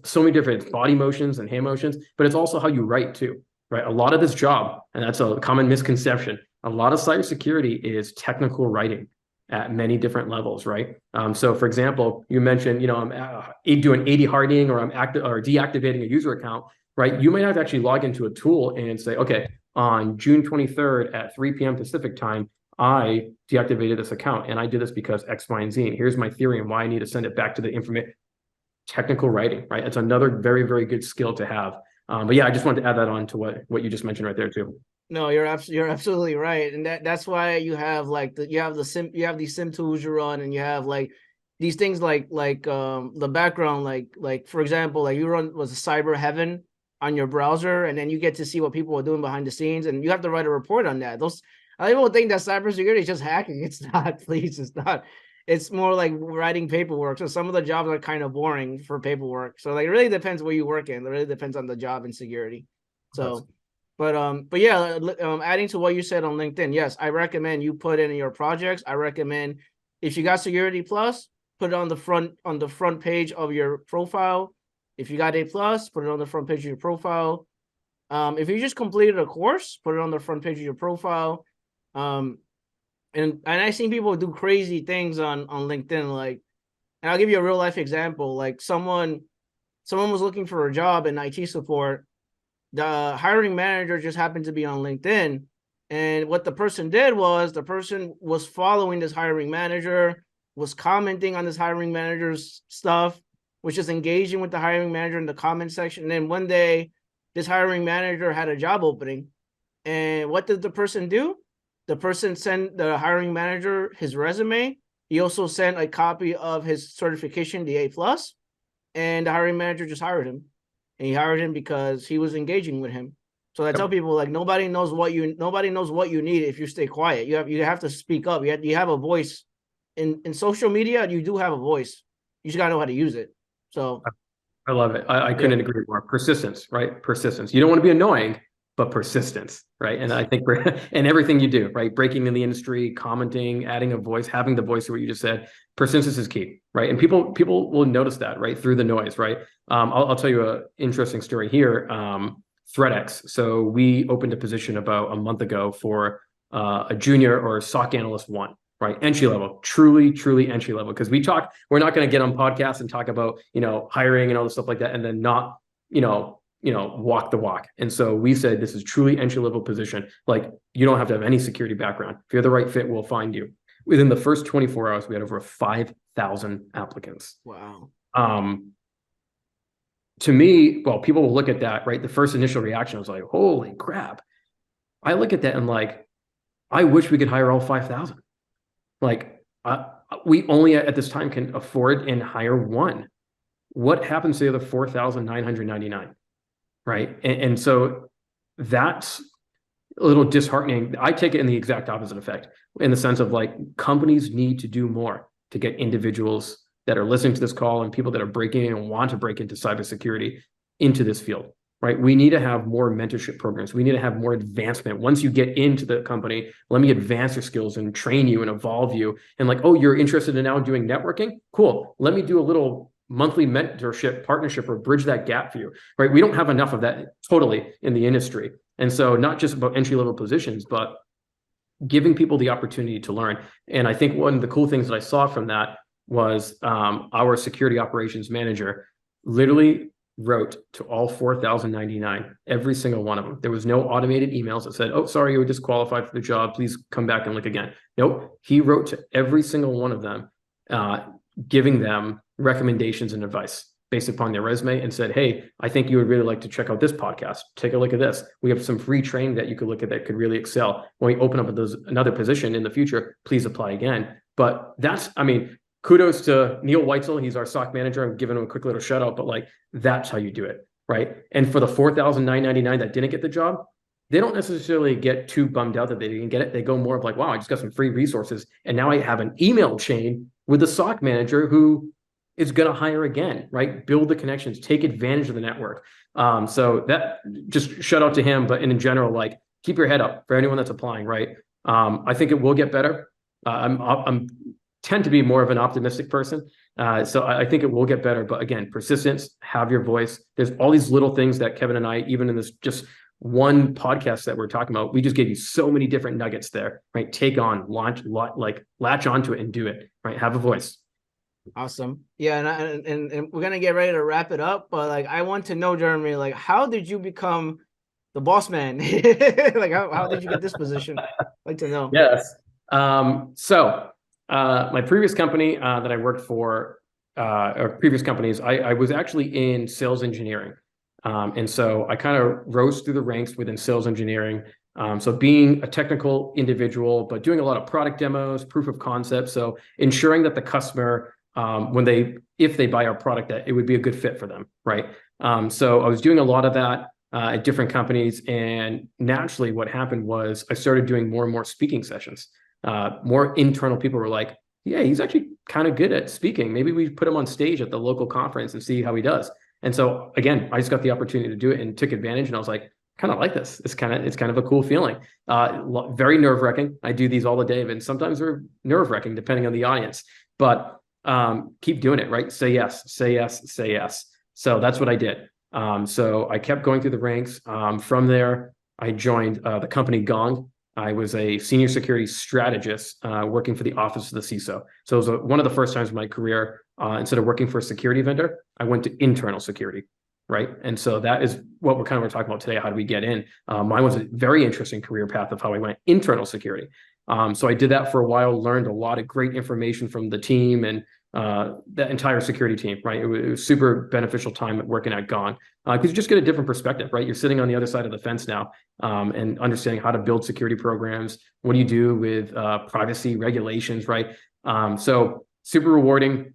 so many different, it's body motions and hand motions, but it's also how you write too, right? A lot of this job, and that's a common misconception, a lot of cybersecurity is technical writing at many different levels, right? So for example, you mentioned, I'm doing 80 hardening or I'm deactivating a user account, right? You might have to actually log into a tool and say, okay, on June 23rd at 3 p.m. Pacific time, I deactivated this account and I did this because X, Y, and Z. And here's my theory and why I need to send it back to the information. Technical writing, right? It's another very, very good skill to have. But yeah, I just wanted to add that on to what you just mentioned right there too. No, you're absolutely right, and that's why you have like you have these sim tools you run, and you have like these things like the background, like for example, like you run was a cyber heaven on your browser, and then you get to see what people are doing behind the scenes, and you have to write a report on that. Those I people think that cybersecurity is just hacking. It's not, please, it's not. It's more like writing paperwork. So some of the jobs are kind of boring for paperwork. So like it really depends where you work in. It really depends on the job and security. So. But yeah, adding to what you said on LinkedIn, yes, I recommend you put in your projects. I recommend if you got Security Plus, put it on the front page of your profile. If you got A plus, put it on the front page of your profile. If you just completed a course, put it on the front page of your profile. And I've seen people do crazy things on LinkedIn, like, and I'll give you a real life example. Like someone was looking for a job in IT support. The hiring manager just happened to be on LinkedIn. And what the person did was the person was following this hiring manager, was commenting on this hiring manager's stuff, was just engaging with the hiring manager in the comment section. And then one day, this hiring manager had a job opening. And what did the person do? The person sent the hiring manager his resume. He also sent a copy of his certification, the A+, and the hiring manager just hired him. And he hired him because he was engaging with him. So I tell people, like, nobody knows what you need if you stay quiet. You have to speak up. You have a voice in social media. You do have a voice. You just gotta know how to use it. So I love it. I couldn't agree more. Persistence, right? Persistence. You don't want to be annoying, but persistence, right? And I think and everything you do, right? Breaking in the industry, commenting, adding a voice, having the voice of what you just said. Persistence is key, right? And people will notice that, right, through the noise, right? I'll tell you an interesting story here. threatx. So we opened a position about a month ago for a junior or SOC analyst 1, right? Entry level, truly entry level. Because we're not going to get on podcasts and talk about, hiring and all the stuff like that, and then not, walk the walk. And so we said, this is truly entry level position. Like, you don't have to have any security background. If you're the right fit, we'll find you. Within the first 24 hours, we had over 5,000 applicants. wow. To me, well, people will look at that, right? The first initial reaction was like, holy crap. I look at that and like, I wish we could hire all 5,000. Like, we only at this time can afford and hire one. What happens to the other 4,999, right? And so that's a little disheartening. I take it in the exact opposite effect, in the sense of like, companies need to do more to get individuals that are listening to this call and people that are breaking in and want to break into cybersecurity into this field, right? We need to have more mentorship programs. We need to have more advancement. Once you get into the company, let me advance your skills and train you and evolve you. And like, oh, you're interested in now doing networking? Cool. Let me do a little monthly mentorship partnership or bridge that gap for you, right? We don't have enough of that totally in the industry. And so not just about entry-level positions, but giving people the opportunity to learn. And I think one of the cool things that I saw from that was our security operations manager literally wrote to all 4,099, every single one of them. There was no automated emails that said, oh, sorry, you were disqualified for the job. Please come back and look again. Nope. He wrote to every single one of them, giving them recommendations and advice based upon their resume, and said, hey, I think you would really like to check out this podcast. Take a look at this. We have some free training that you could look at that could really excel. When we open up another position in the future, please apply again. But that's, kudos to Neil Weitzel. He's our SOC manager. I'm giving him a quick little shout out, but like, that's how you do it. right? And for the 4,999 that didn't get the job, they don't necessarily get too bummed out that they didn't get it. They go more of like, wow, I just got some free resources. And now I have an email chain with a SOC manager who is going to hire again, right? Build the connections, take advantage of the network. So that just shout out to him. But in general, like keep your head up for anyone that's applying, right? I think it will get better. I'm tend to be more of an optimistic person. So I think it will get better. But again, persistence, have your voice. There's all these little things that Kevin and I, even in this just one podcast that we're talking about, we just gave you so many different nuggets there, right? Take on, latch onto it and do it, right? Have a voice. Awesome. Yeah, and we're gonna get ready to wrap it up, but like I want to know, Jeremy, like how did you become the boss man? Like how did you get this position? I'd like to know. Yes. My previous company that I worked for, or previous companies, I was actually in sales engineering. And so I kind of rose through the ranks within sales engineering. So being a technical individual, but doing a lot of product demos, proof of concept. So ensuring that the customer, if they buy our product, that it would be a good fit for them, right? So I was doing a lot of that at different companies. And naturally what happened was I started doing more and more speaking sessions. More internal people were like, yeah, he's actually kind of good at speaking. Maybe we put him on stage at the local conference and see how he does. And so again, I just got the opportunity to do it and took advantage. And I was like, kind of like this. It's kind of a cool feeling. Very nerve-wracking. I do these all the day, and sometimes they're nerve-wracking depending on the audience. But keep doing it, right? Say yes, say yes, say yes. So that's what I did. So I kept going through the ranks. From there, I joined the company Gong. I was a senior security strategist working for the office of the CISO. So it was one of the first times in my career, instead of working for a security vendor, I went to internal security, right? And so that is what we're talking about today. How do we get in? Mine was a very interesting career path of how I went internal security. So I did that for a while, learned a lot of great information from the team and the entire security team, right? It was super beneficial time at working at Gong because you just get a different perspective, right? You're sitting on the other side of the fence now and understanding how to build security programs. What do you do with privacy regulations, right? So super rewarding.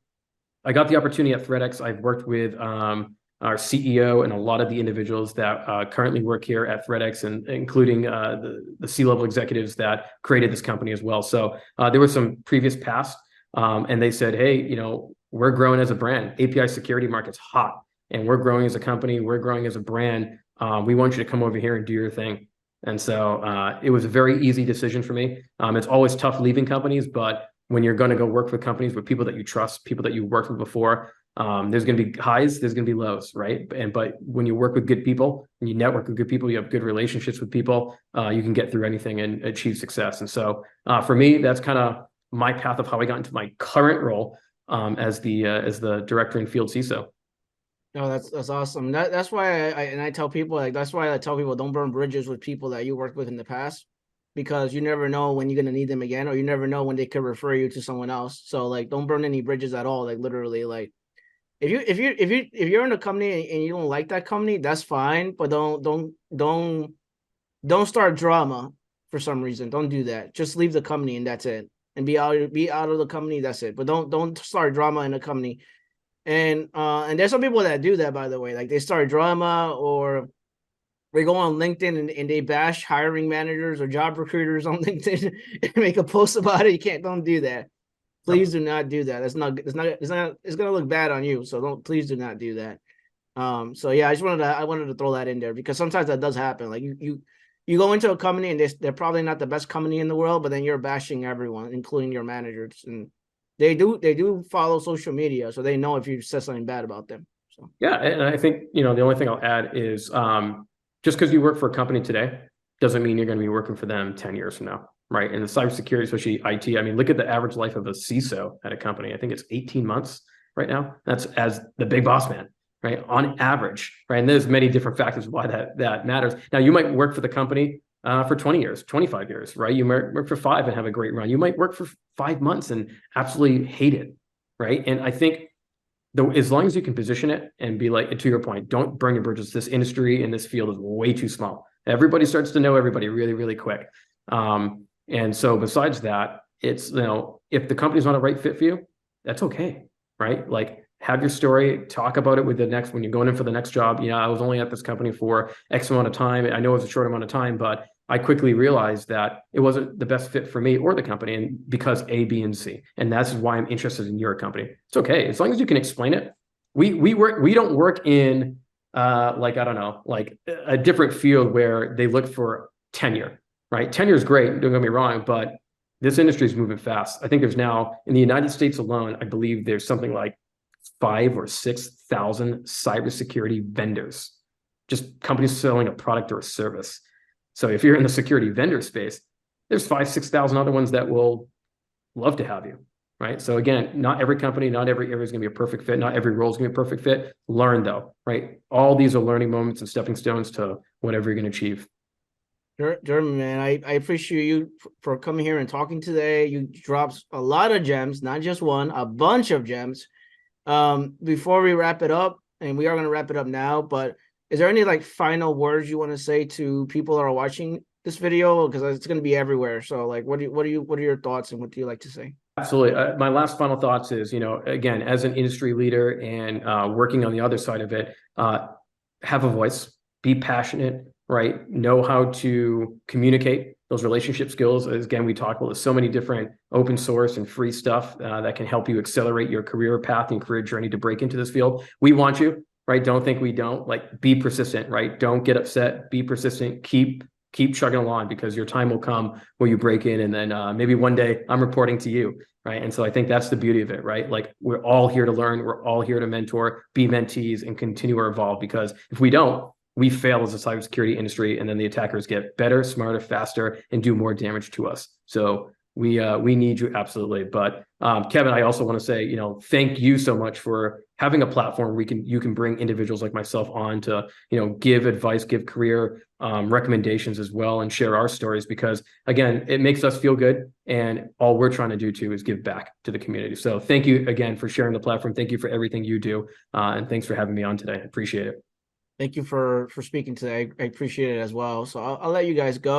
I got the opportunity at threatx. I've worked with our CEO and a lot of the individuals that currently work here at threatx, and including the C-level executives that created this company as well. So there were some previous past. And they said, hey, we're growing as a brand. API security market's hot, and we're growing as a company. We're growing as a brand. We want you to come over here and do your thing. And so it was a very easy decision for me. It's always tough leaving companies, but when you're going to go work with companies with people that you trust, people that you worked with before, there's going to be highs, there's going to be lows, right? But when you work with good people and you network with good people, you have good relationships with people, you can get through anything and achieve success. And so for me, that's kind of my path of how I got into my current role as the director and field CISO. No, that's awesome. That's why I tell people, like, that's why I tell people don't burn bridges with people that you worked with in the past, because you never know when you're gonna need them again, or you never know when they could refer you to someone else. So like, don't burn any bridges at all. Like literally, like if you're in a company and you don't like that company, that's fine, but don't start drama for some reason. Don't do that. Just leave the company and that's it. And be out of the company. That's it. But don't start drama in the company. And there's some people that do that, by the way. Like they start drama, or they go on LinkedIn and they bash hiring managers or job recruiters on LinkedIn and make a post about it. Don't do that. Please do not do that. It's gonna look bad on you. So please do not do that. So yeah, I wanted to throw that in there because sometimes that does happen. Like you go into a company and they're probably not the best company in the world, but then you're bashing everyone, including your managers. And they do follow social media, so they know if you said something bad about them. So yeah, and I think the only thing I'll add is just because you work for a company today doesn't mean you're going to be working for them 10 years from now, right? And the cybersecurity, especially IT, I mean, look at the average life of a CISO at a company. I think it's 18 months right now. That's as the big boss man, right? On average, right? And there's many different factors why that matters. Now, you might work for the company for 20 years, 25 years, right? You might work for 5 and have a great run. You might work for 5 months and absolutely hate it, right? And I think as long as you can position it and be like, to your point, don't burn your bridges. This industry in this field is way too small. Everybody starts to know everybody really, really quick. And so besides that, it's, if the company's not a right fit for you, that's okay, right? Like, have your story, talk about it with the next, when you're going in for the next job. I was only at this company for X amount of time. I know it was a short amount of time, but I quickly realized that it wasn't the best fit for me or the company, and because A, B, and C. And that's why I'm interested in your company. It's okay. As long as you can explain it. We don't work in like, I don't know, like a different field where they look for tenure, right? Tenure is great, don't get me wrong, but this industry is moving fast. I think there's now, in the United States alone, I believe there's something like 5,000 or 6,000 cybersecurity vendors, just companies selling a product or a service. So if you're in the security vendor space, there's 5,000, 6,000 other ones that will love to have you, right? So again, not every company, not every area is going to be a perfect fit. Not every role is going to be a perfect fit. Learn though, right? All these are learning moments and stepping stones to whatever you're going to achieve. Jeremy, man, I appreciate you for coming here and talking today. You dropped a lot of gems, not just one, a bunch of gems. Before we wrap it up, and we are going to wrap it up now, but is there any like final words you want to say to people that are watching this video? Because it's going to be everywhere. So like, what are your thoughts, and what do you like to say? Absolutely. My last final thoughts is, again, as an industry leader and working on the other side of it, have a voice, be passionate, right? Know how to communicate. Those relationship skills, as again, we talked about, there's so many different open source and free stuff that can help you accelerate your career path and career journey to break into this field. We want you, right? Don't think we don't. Like, be persistent, right? Don't get upset. Be persistent. Keep chugging along, because your time will come where you break in, and then maybe one day I'm reporting to you, right? And so I think that's the beauty of it, right? Like, we're all here to learn. We're all here to mentor, be mentees, and continue to evolve, because if we don't, we fail as a cybersecurity industry, and then the attackers get better, smarter, faster, and do more damage to us. So we need you, absolutely. But Kevin, I also want to say, thank you so much for having a platform where you can bring individuals like myself on to, give advice, give career recommendations as well, and share our stories, because again, it makes us feel good, and all we're trying to do too is give back to the community. So thank you again for sharing the platform. Thank you for everything you do, and thanks for having me on today. I appreciate it. Thank you for speaking today. I appreciate it as well. So I'll let you guys go.